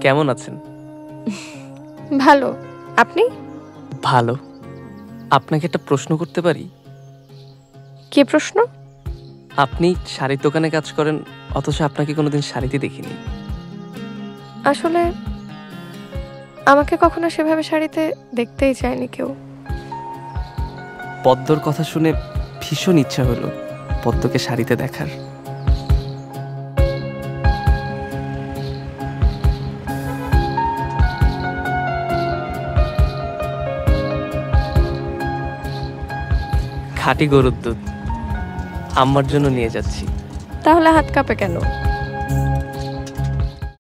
কেমন আছেন? ভালো। আপনি? ভালো। আপনাকে একটা প্রশ্ন করতে পারি? কি প্রশ্ন? আপনি শাড়ির দোকানে কাজ করেন, অথচ আপনাকে কোনোদিন শাড়িতে দেখিনি। আসলে আমাকে কখনো সেভাবে শাড়িতে দেখতেই চায়নি কেউ। পদ্মর কথা শুনে ভীষণ ইচ্ছা হলো পদ্মকে শাড়িতে দেখার। খাঁটি গরুর দুধ আম্মার জন্য নিয়ে যাচ্ছি। তাহলে হাত কাঁপে কেন?